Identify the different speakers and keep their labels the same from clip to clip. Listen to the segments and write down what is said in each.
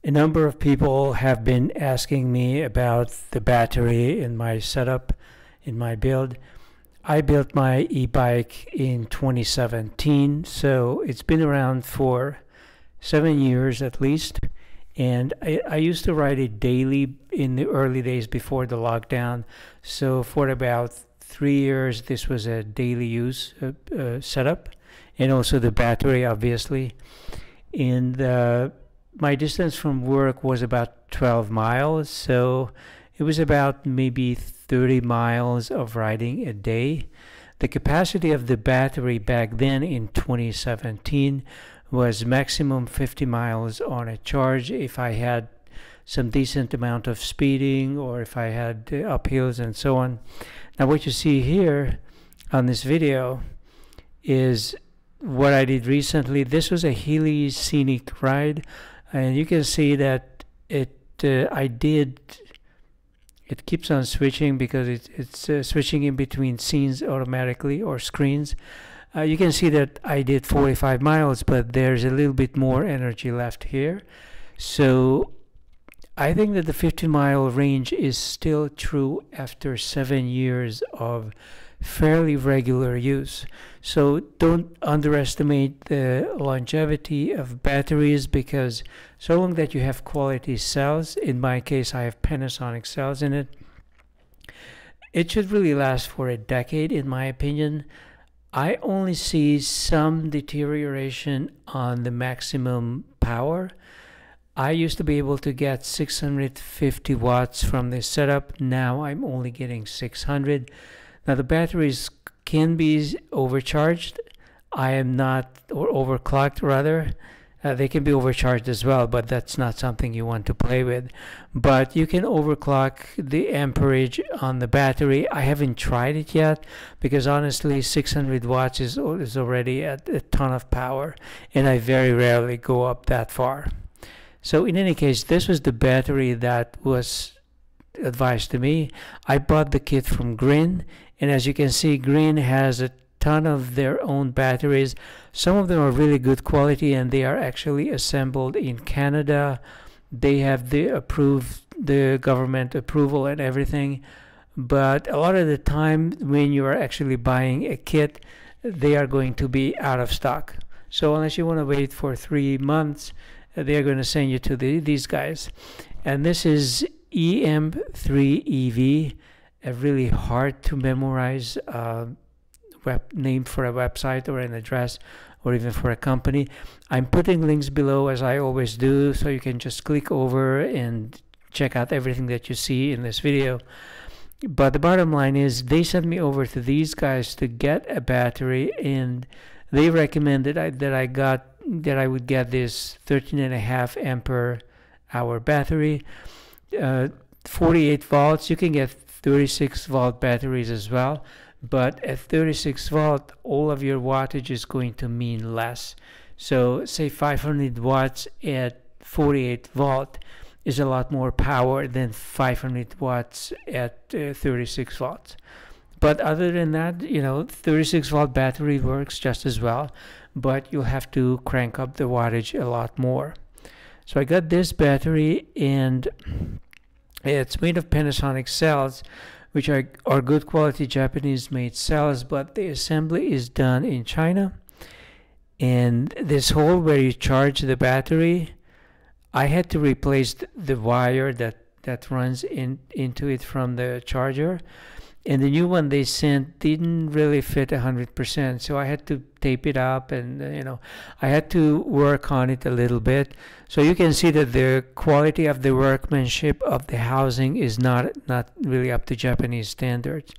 Speaker 1: A number of people have been asking me about the battery in my setup, in my build. I built my e-bike in 2017, so it's been around for 7 years at least. And I used to ride it daily in the early days before the lockdown. So for about 3 years, this was a daily use setup, and also the battery, obviously. And my distance from work was about 12 miles, so it was about maybe 30 miles of riding a day. The capacity of the battery back then in 2017 was maximum 50 miles on a charge if I had some decent amount of speeding or if I had uphills and so on. Now what you see here on this video is what I did recently. This was a hilly scenic ride, and you can see that it keeps on switching because it's switching in between scenes automatically, or screens. You can see that I did 45 miles, but there's a little bit more energy left here. So I think that the 50-mile range is still true after 7 years of fairly regular use. So don't underestimate the longevity of batteries, because so long that you have quality cells, in my case I have Panasonic cells in it, it should really last for a decade in my opinion. I only see some deterioration on the maximum power. I used to be able to get 650 watts from this setup. Now I'm only getting 600. Now the batteries can be overcharged. I am not, or overclocked rather. They can be overcharged as well, but that's not something you want to play with. But you can overclock the amperage on the battery. I haven't tried it yet because honestly 600 watts is already a ton of power, and I very rarely go up that far. So in any case, this was the battery that was advised to me. I bought the kit from Grin, and as you can see, Grin has a ton of their own batteries. Some of them are really good quality, and they are actually assembled in Canada. They have the government approval and everything, but a lot of the time when you are actually buying a kit, they are going to be out of stock. So unless you want to wait for 3 months, they are going to send you to these guys. And this is EM3EV, a really hard to memorize name for a website or an address, or even for a company. I'm putting links below as I always do, so you can just click over and check out everything that you see in this video. But the bottom line is, they sent me over to these guys to get a battery, and they recommended that I would get this 13.5 ampere hour battery, 48 volts. You can get 36 volt batteries as well, but at 36 volt, all of your wattage is going to mean less. So say 500 watts at 48 volt is a lot more power than 500 watts at 36 volts. But other than that, 36 volt battery works just as well, but you'll have to crank up the wattage a lot more. So I got this battery, and it's made of Panasonic cells, which are good quality Japanese made cells, but the assembly is done in China. And this hole where you charge the battery, I had to replace the wire that runs into it from the charger, and the new one they sent didn't really fit 100%, so I had to tape it up, and I had to work on it a little bit. So you can see that the quality of the workmanship of the housing is not really up to Japanese standards.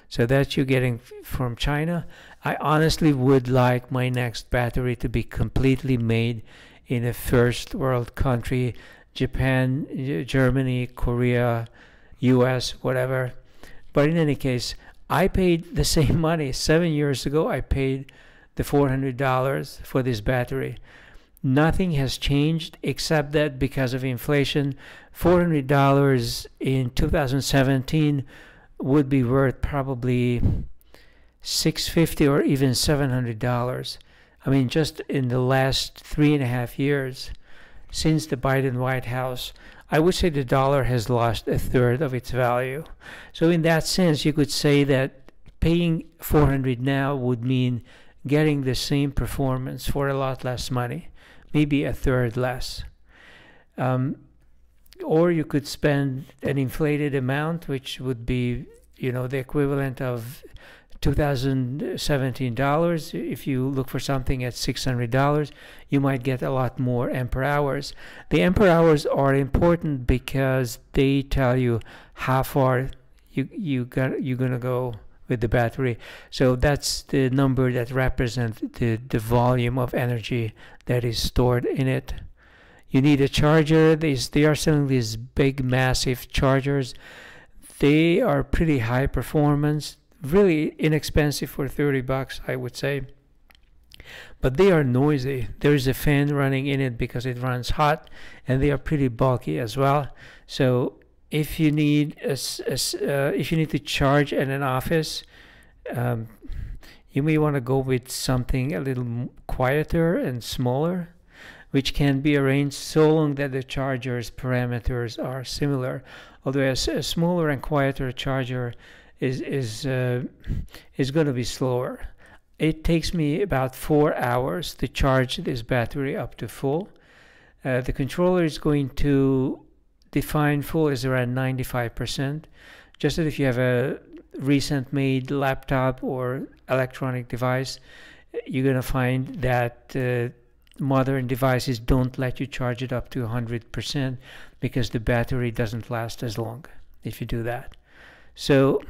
Speaker 1: So that you're getting from China. I honestly would like my next battery to be completely made in a first world country, Japan, Germany, Korea, US, whatever. But in any case, I paid the same money. 7 years ago, I paid the $400 for this battery. Nothing has changed except that because of inflation, $400 in 2017 would be worth probably $650 or even $700. I mean, just in the last 3.5 years. since the Biden White House, I would say the dollar has lost a third of its value. So in that sense, you could say that paying $400 now would mean getting the same performance for a lot less money, maybe a third less. Or you could spend an inflated amount, which would be, the equivalent of $2017. If you look for something at $600, you might get a lot more ampere hours. The ampere hours are important because they tell you how far you're gonna go with the battery. So that's the number that represents the volume of energy that is stored in it. You need a charger. They are selling these big, massive chargers. They are pretty high performance, really inexpensive for $30, I would say. But they are noisy. There's a fan running in it because it runs hot, and they are pretty bulky as well. So if you need to charge in an office, you may want to go with something a little quieter and smaller, which can be arranged so long that the charger's parameters are similar. Although a smaller and quieter charger is going to be slower. It takes me about 4 hours to charge this battery up to full. The controller is going to define full as around 95%. Just as if you have a recent made laptop or electronic device, you're going to find that modern devices don't let you charge it up to 100% because the battery doesn't last as long if you do that. So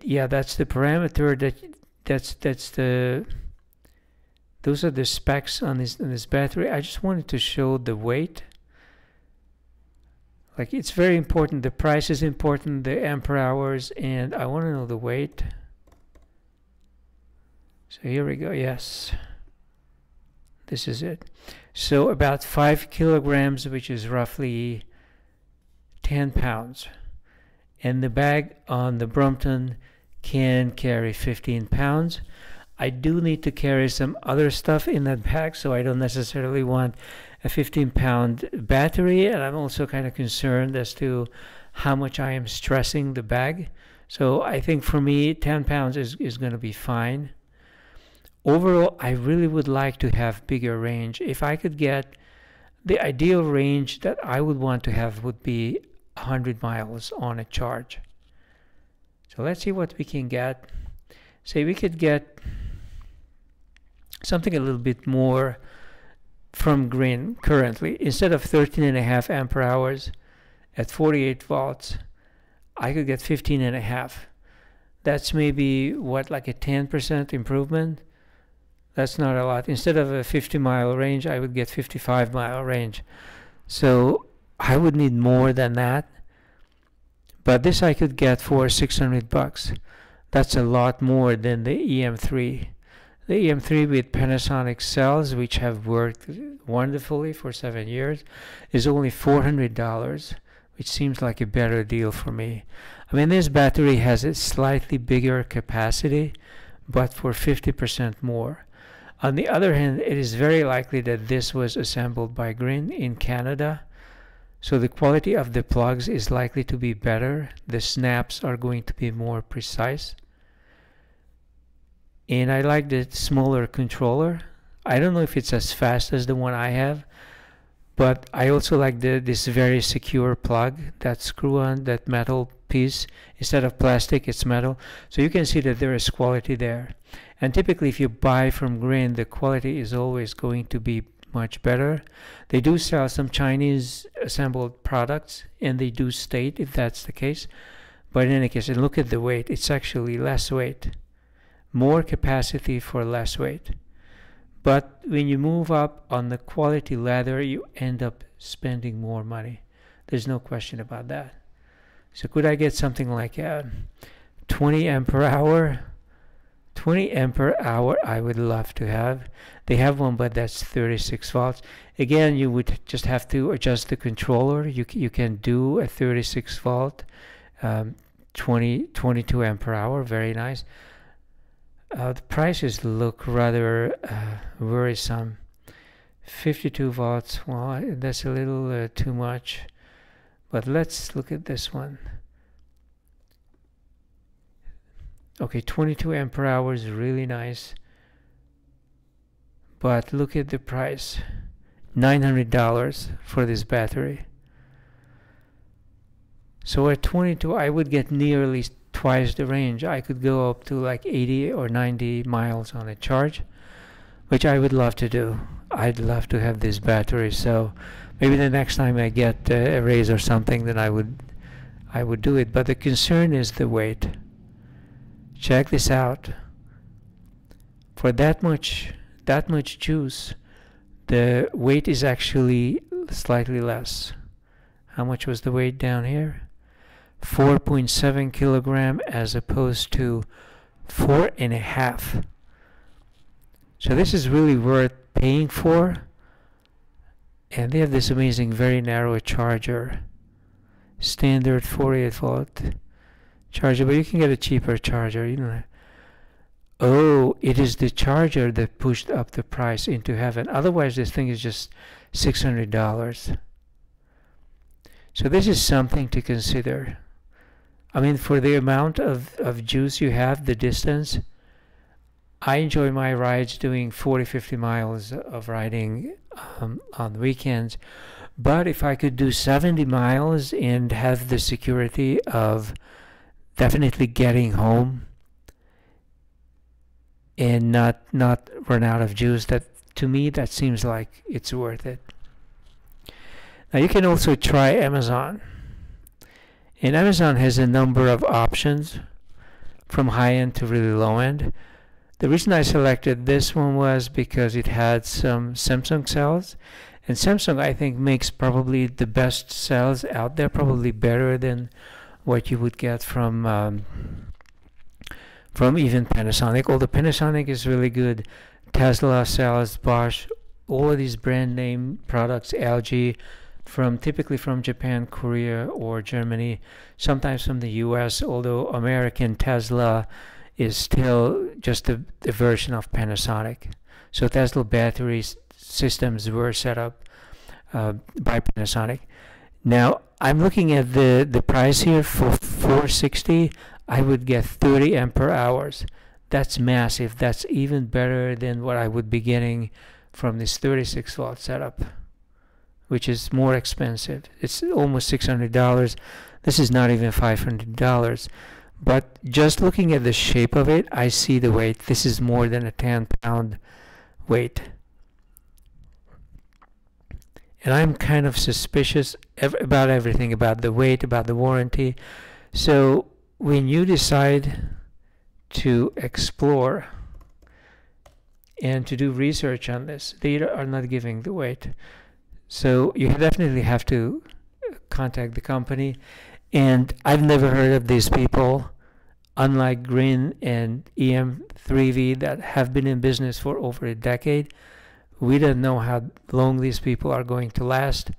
Speaker 1: yeah, that's the parameter those are the specs on this battery. I just wanted to show the weight. Like, it's very important. The price is important, the ampere hours, and I want to know the weight. So here we go. Yes, this is it. So about 5 kilograms, which is roughly 10 pounds. And the bag on the Brompton can carry 15 pounds. I do need to carry some other stuff in that bag, so I don't necessarily want a 15-pound battery, and I'm also kind of concerned as to how much I am stressing the bag. So I think for me, 10 pounds is going to be fine. Overall, I really would like to have bigger range. If I could get the ideal range that I would want to have would be 100 miles on a charge. So let's see what we can get. Say we could get something a little bit more from green currently. Instead of 13.5 ampere hours at 48 volts, I could get 15.5. That's maybe what, like a 10% improvement? That's not a lot. Instead of a 50-mile range, I would get 55-mile range. So I would need more than that. But this I could get for $600. That's a lot more than the EM3. The EM3 with Panasonic cells, which have worked wonderfully for 7 years, is only $400, which seems like a better deal for me. I mean, this battery has a slightly bigger capacity, but for 50% more. On the other hand, it is very likely that this was assembled by Green in Canada, so the quality of the plugs is likely to be better. The snaps are going to be more precise. And I like the smaller controller. I don't know if it's as fast as the one I have, but I also like this very secure plug, that screw on, that metal piece. Instead of plastic, it's metal. So you can see that there is quality there. And typically if you buy from Green, the quality is always going to be much better. They do sell some Chinese assembled products, and they do state if that's the case. But in any case, and look at the weight. It's actually less weight. More capacity for less weight. But when you move up on the quality ladder, you end up spending more money. There's no question about that. So could I get something like 20 ampere hour? 20 ampere hour I would love to have. They have one, but that's 36 volts. Again, you would just have to adjust the controller. You can do a 36 volt, 22 ampere hour. Very nice. The prices look rather worrisome. 52 volts. Well, that's a little too much. But let's look at this one. Okay, 22 ampere hours, really nice. But look at the price. $900 for this battery. So at 22, I would get nearly twice the range. I could go up to like 80 or 90 miles on a charge, which I would love to do. I'd love to have this battery. So maybe the next time I get a raise or something, then I would do it. But the concern is the weight. Check this out. For that much juice, the weight is actually slightly less. How much was the weight down here? 4.7 kilogram as opposed to 4.5. So this is really worth paying for. And they have this amazing, very narrow charger. Standard 48 volt charger, but you can get a cheaper charger. You know. Oh, it is the charger that pushed up the price into heaven. Otherwise, this thing is just $600. So this is something to consider. I mean, for the amount of juice you have, the distance, I enjoy my rides doing 40, 50 miles of riding on weekends. But if I could do 70 miles and have the security of definitely getting home and not run out of juice, that to me that seems like it's worth it. Now you can also try Amazon. And Amazon has a number of options from high end to really low end. The reason I selected this one was because it had some Samsung cells, and Samsung I think makes probably the best cells out there, probably better than what you would get from even Panasonic. Although Panasonic is really good, Tesla cells, Bosch, all of these brand name products, LG, typically from Japan, Korea, or Germany, sometimes from the US, although American Tesla is still just a version of Panasonic. So Tesla battery systems were set up by Panasonic. Now I'm looking at the price here for 460. I would get 30 ampere hours. That's massive. That's even better than what I would be getting from this 36 volt setup, which is more expensive. It's almost $600. This is not even $500. But just looking at the shape of it, I see the weight. This is more than a 10-pound weight. And I'm kind of suspicious about everything, about the weight, about the warranty. So when you decide to explore and to do research on this, they are not giving the weight. So you definitely have to contact the company. And I've never heard of these people, unlike Grin and EM3V that have been in business for over a decade. We don't know how long these people are going to last.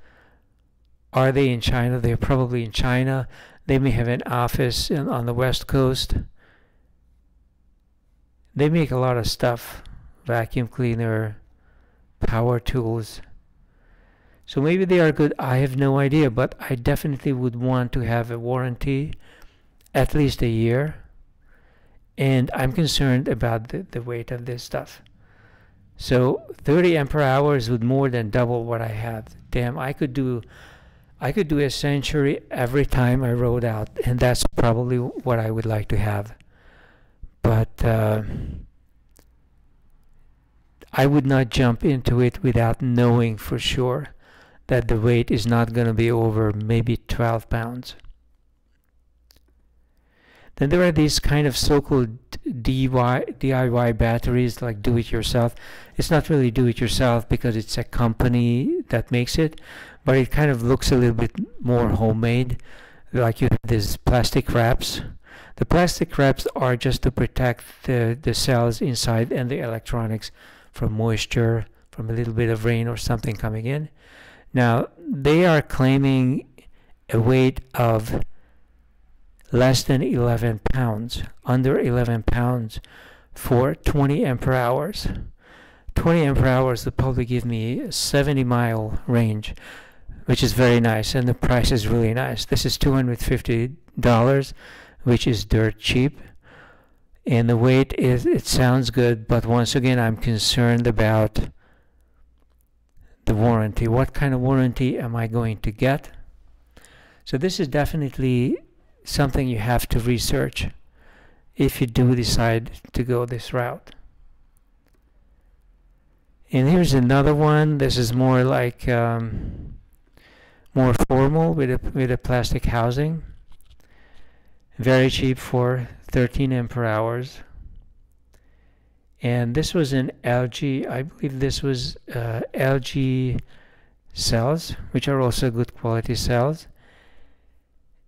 Speaker 1: Are they in China? They're probably in China. They may have an office on the West Coast. They make a lot of stuff, vacuum cleaner, power tools. So maybe they are good, I have no idea, but I definitely would want to have a warranty, at least a year. And I'm concerned about the weight of this stuff. So 30 ampere hours would more than double what I have. Damn, I could do a century every time I rode out, and that's probably what I would like to have. But I would not jump into it without knowing for sure that the weight is not going to be over maybe 12 pounds. Then there are these kind of so-called DIY batteries, like do-it-yourself. It's not really do-it-yourself because it's a company that makes it, but it kind of looks a little bit more homemade. Like you have these plastic wraps. The plastic wraps are just to protect the cells inside and the electronics from moisture, from a little bit of rain or something coming in. Now, they are claiming a weight of less than 11 pounds, under 11 pounds for 20 ampere hours. 20 ampere hours will probably give me a 70-mile range, which is very nice, and the price is really nice. This is $250, which is dirt cheap. And the weight is, it sounds good, but once again, I'm concerned about the warranty. What kind of warranty am I going to get? So this is definitely something you have to research if you do decide to go this route. And here's another one. This is more like more formal with a plastic housing. Very cheap for 13 ampere hours. And this was an LG, I believe this was LG cells, which are also good quality cells.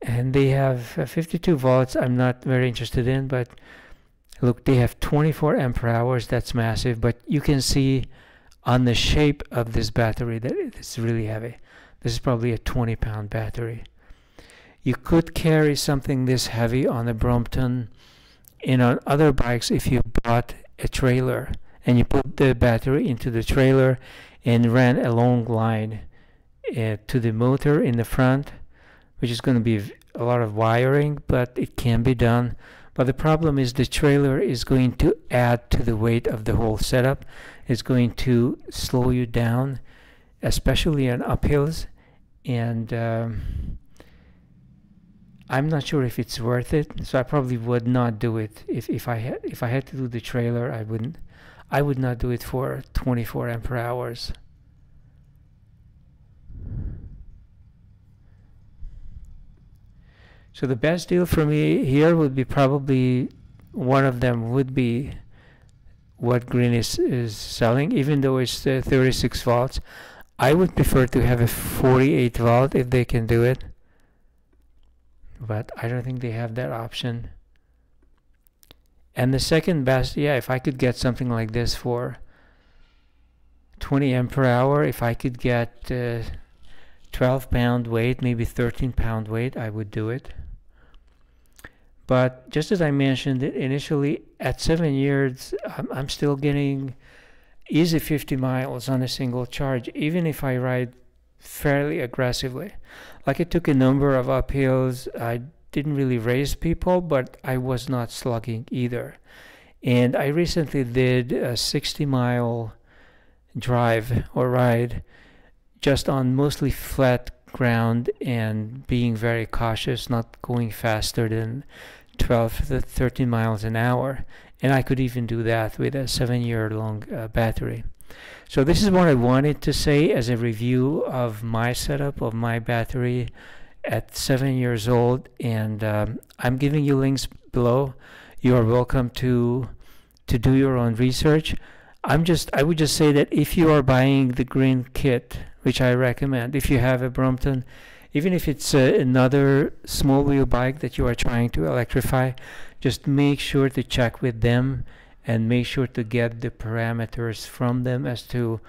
Speaker 1: And they have 52 volts. I'm not very interested in, but look, they have 24 ampere hours. That's massive, but you can see on the shape of this battery that it's really heavy. This is probably a 20-pound battery. You could carry something this heavy on a Brompton and on other bikes if you bought a trailer and you put the battery into the trailer and ran a long line to the motor in the front, which is going to be a lot of wiring, but it can be done. But the problem is the trailer is going to add to the weight of the whole setup. It's going to slow you down, especially on uphills, and I'm not sure if it's worth it. So I probably would not do it. If I had to do the trailer, I would not do it for 24 ampere hours. So the best deal for me here would be probably one of them would be what Green is selling, even though it's 36 volts. I would prefer to have a 48 volt if they can do it, but I don't think they have that option. And the second best, yeah, if I could get something like this for 20 ampere hour, if I could get 12-pound weight, maybe 13-pound weight, I would do it. But just as I mentioned initially, at 7 years, I'm still getting easy 50 miles on a single charge, even if I ride fairly aggressively. Like, I took a number of uphills. I didn't really race people, but I was not slugging either. And I recently did a 60-mile drive or ride just on mostly flat ground and being very cautious, not going faster than 12 to 13 miles an hour. And I could even do that with a 7-year-long battery. So this is what I wanted to say as a review of my setup of my battery at 7 years old, and I'm giving you links below. You are welcome to do your own research. I would just say that if you are buying the Green kit, which I recommend, if you have a Brompton, even if it's another small wheel bike that you are trying to electrify, just make sure to check with them and make sure to get the parameters from them as to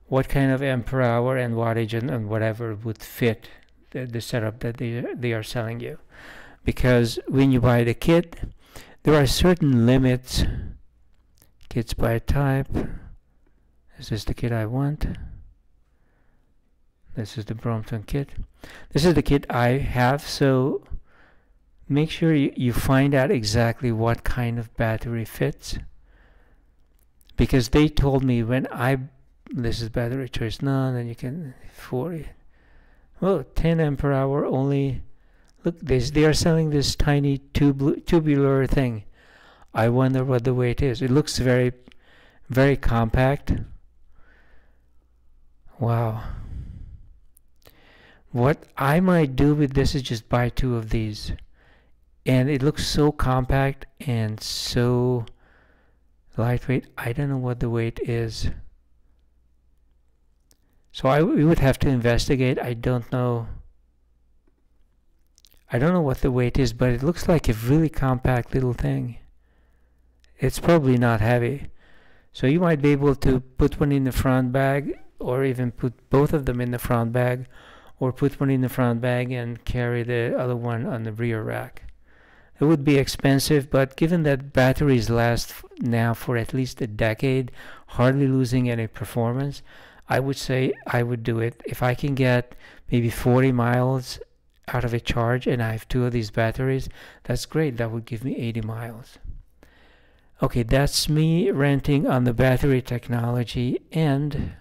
Speaker 1: what kind of ampere hour and wattage and whatever would fit the setup that they are selling you. Because when you buy the kit, there are certain limits. Kits by type. Is this the kit I want? This is the Brompton kit. This is the kit I have, so make sure you find out exactly what kind of battery fits. Because they told me when this is battery choice none, and you can 40. Well, 10 ampere hour only. Look, they are selling this tiny tubular thing. I wonder what the weight is. It looks very, very compact. Wow. What I might do with this is just buy 2 of these. And it looks so compact and so lightweight. I don't know what the weight is. So we would have to investigate. I don't know what the weight is, but it looks like a really compact little thing. It's probably not heavy. So you might be able to put one in the front bag, or even put both of them in the front bag, or put one in the front bag and carry the other one on the rear rack. It would be expensive, but given that batteries last now for at least a decade, hardly losing any performance, I would say I would do it. If I can get maybe 40 miles out of a charge and I have two of these batteries, that's great. That would give me 80 miles. Okay, that's me ranting on the battery technology, and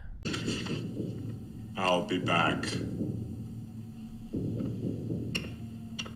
Speaker 2: I'll be back.